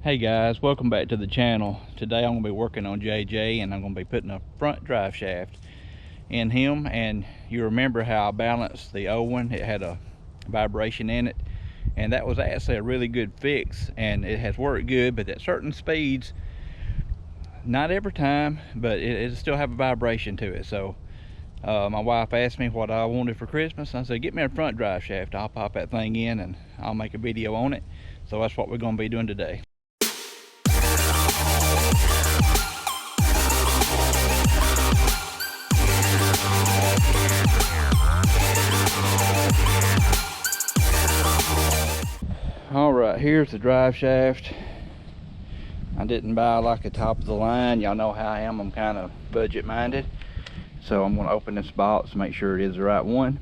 Hey guys, welcome back to the channel. Today I'm going to be working on JJ, and I'm going to be putting a front drive shaft in him. And you remember how I balanced the old one? It had a vibration in it, and that was actually a really good fix, and it has worked good, but at certain speeds, not every time, but it'll still have a vibration to it. So my wife asked me what I wanted for Christmas, and I said, get me a front drive shaft. I'll pop that thing in and I'll make a video on it. So that's what we're going to be doing today. Alright, here's the drive shaft. I didn't buy like a top of the line. Y'all know how I am. I'm kind of budget minded. So I'm going to open this box, make sure it is the right one.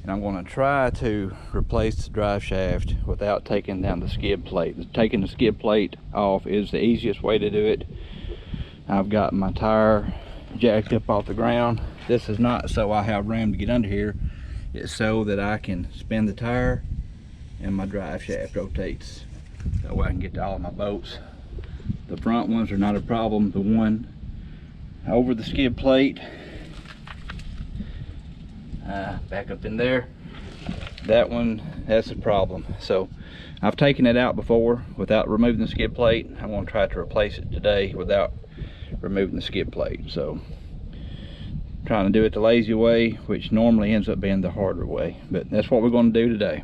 And I'm going to try to replace the drive shaft without taking down the skid plate. Taking the skid plate off is the easiest way to do it. I've got my tire jacked up off the ground. This is not so I have room to get under here. It's so that I can spin the tire and my drive shaft rotates. That way I can get to all of my bolts. The front ones are not a problem. The one over the skid plate, back up in there, that one, that's a problem. So I've taken it out before without removing the skid plate. I'm going to try to replace it today without removing the skid plate. So trying to do it the lazy way, which normally ends up being the harder way, but that's what we're going to do today.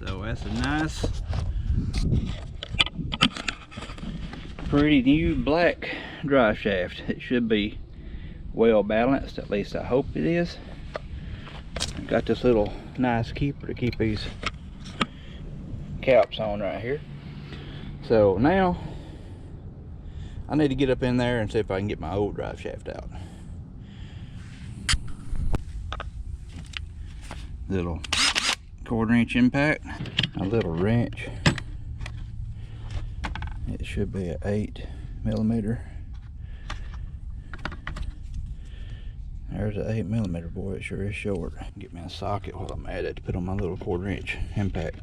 So that's a nice, pretty new black drive shaft. It should be well balanced, at least I hope it is. I've got this little nice keeper to keep these caps on right here. So now I need to get up in there and see if I can get my old drive shaft out. Little 1/4 inch impact, a little wrench. It should be an 8mm. There's an 8mm. Boy, it sure is short. Get me a socket while I'm at it to put on my little 1/4 inch impact.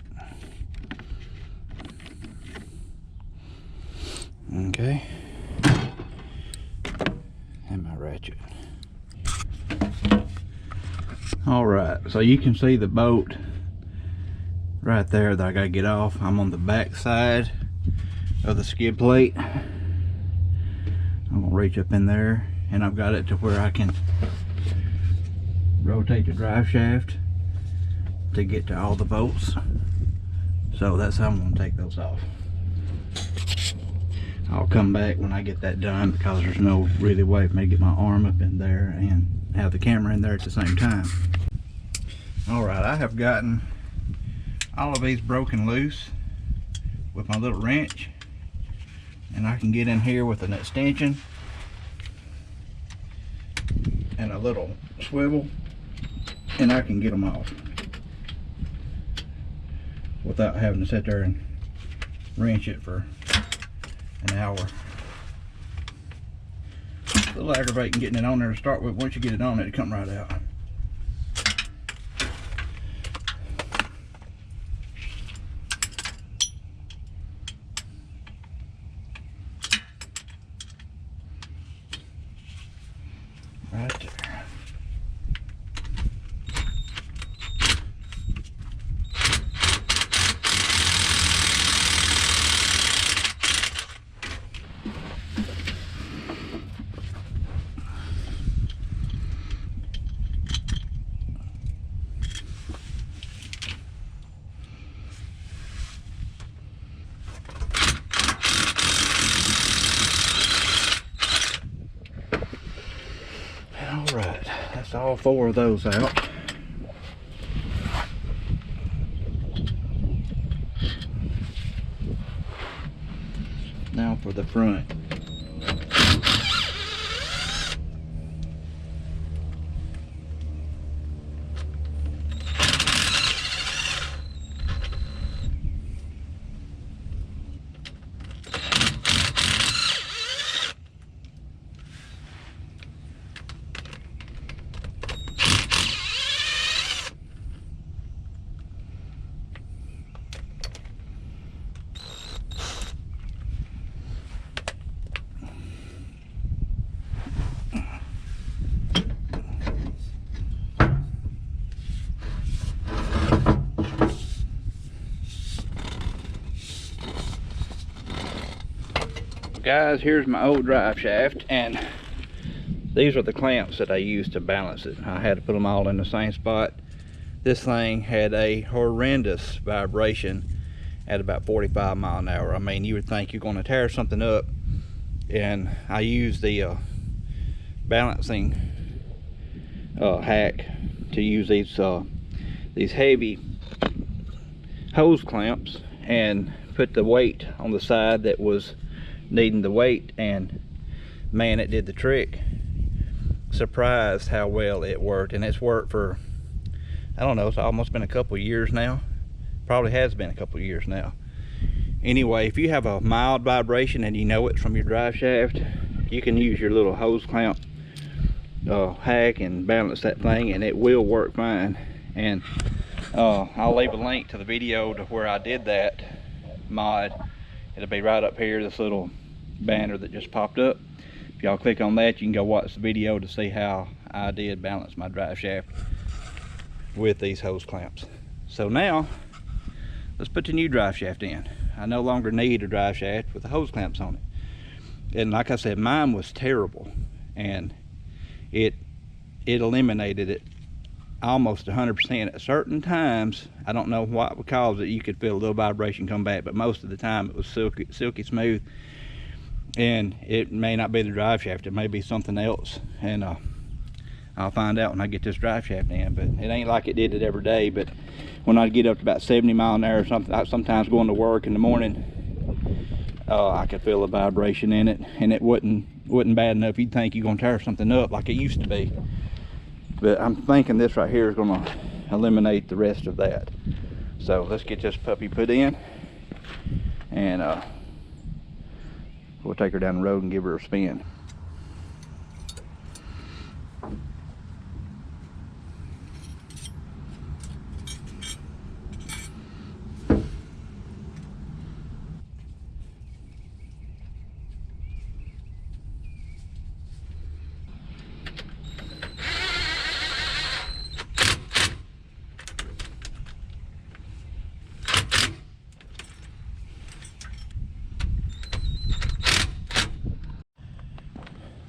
Okay, and my ratchet. All right, so you can see the bolt right there that I gotta get off. I'm on the back side of the skid plate. I'm gonna reach up in there, and I've got it to where I can rotate the drive shaft to get to all the bolts. So that's how I'm gonna take those off. I'll come back when I get that done, because there's no really way for me to get my arm up in there and have the camera in there at the same time. All right, I have gotten all of these broken loose with my little wrench, and I can get in here with an extension and a little swivel, and I can get them off without having to sit there and wrench it for an hour. A little aggravating getting it on there to start with. Once you get it on, it'll come right out. Right there. 4 of those out. Now for the front. Guys, here's my old drive shaft, and these are the clamps that I used to balance it. I had to put them all in the same spot. This thing had a horrendous vibration at about 45 miles an hour. I mean, you would think you're going to tear something up, and I used the balancing hack to use these heavy hose clamps and put the weight on the side that was needing the weight, and man, it did the trick. Surprised how well it worked, and it's worked for, I don't know, it's almost been a couple years now. Probably has been a couple years now. Anyway, if you have a mild vibration and you know it from your drive shaft, you can use your little hose clamp hack and balance that thing, and it will work fine. And I'll leave a link to the video to where I did that mod. It'll be right up here, this little banner that just popped up. If y'all click on that, you can go watch the video to see how I did balance my drive shaft with these hose clamps. So now, let's put the new drive shaft in. I no longer need a drive shaft with the hose clamps on it. And like I said, mine was terrible, and it eliminated it almost 100%. At certain times, I don't know what would cause it, you could feel a little vibration come back, but most of the time it was silky smooth. And it may not be the drive shaft, it may be something else, and I'll find out when I get this drive shaft in. But it ain't like it did it every day. But when I get up to about 70 miles an hour or something, I sometimes going to work in the morning, I could feel a vibration in it, and it wasn't bad enough you'd think you're gonna tear something up like it used to be. But I'm thinking this right here is gonna eliminate the rest of that. So let's get this puppy put in, and we'll take her down the road and give her a spin.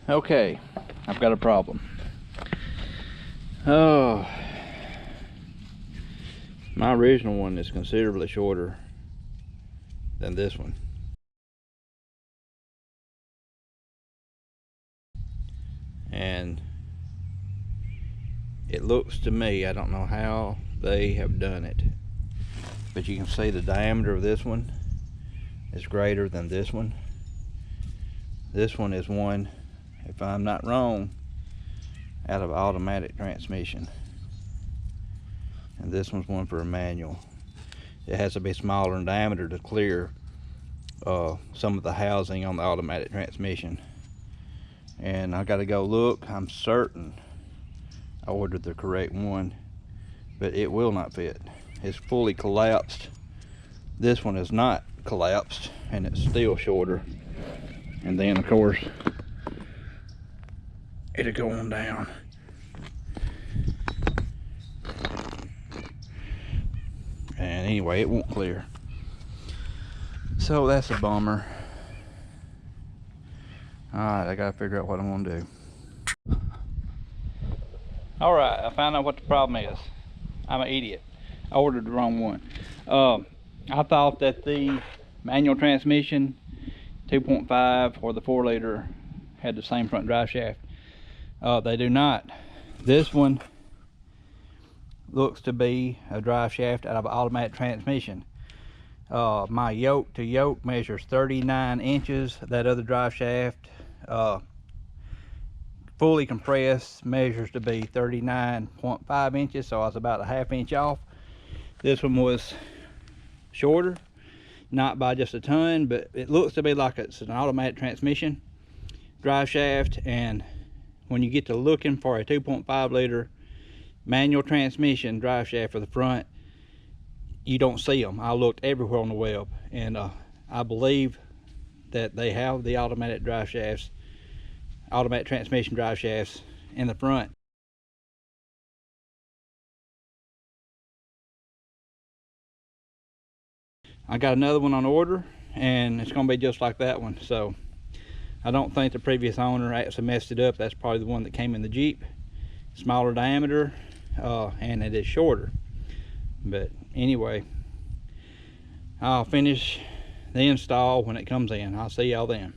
Okay, I've got a problem. Oh, my original one is considerably shorter than this one. And it looks to me, I don't know how they have done it, but you can see the diameter of this one is greater than this one. This one is one, if I'm not wrong, out of automatic transmission, and this one's one for a manual. It has to be smaller in diameter to clear some of the housing on the automatic transmission. And I gotta go look. I'm certain I ordered the correct one, but it will not fit. It's fully collapsed. This one is not collapsed, and it's still shorter. And then of course it'll go on down. And anyway, it won't clear. So that's a bummer. Alright, I gotta figure out what I'm gonna do. Alright, I found out what the problem is. I'm an idiot. I ordered the wrong one. I thought that the manual transmission 2.5 or the 4 liter had the same front drive shaft. They do not. This one looks to be a drive shaft out of an automatic transmission. My yoke to yoke measures 39 inches. That other drive shaft, fully compressed, measures to be 39.5 inches, so I was about a half inch off. This one was shorter, not by just a ton, but it looks to be like it's an automatic transmission drive shaft. And when you get to looking for a 2.5 liter manual transmission drive shaft for the front, you don't see them. I looked everywhere on the web, and I believe that they have the automatic drive shafts, automatic transmission drive shafts in the front. I got another one on order, and it's going to be just like that one. So I don't think the previous owner actually messed it up. That's probably the one that came in the Jeep. Smaller diameter, and it is shorter. But anyway, I'll finish the install when it comes in. I'll see y'all then.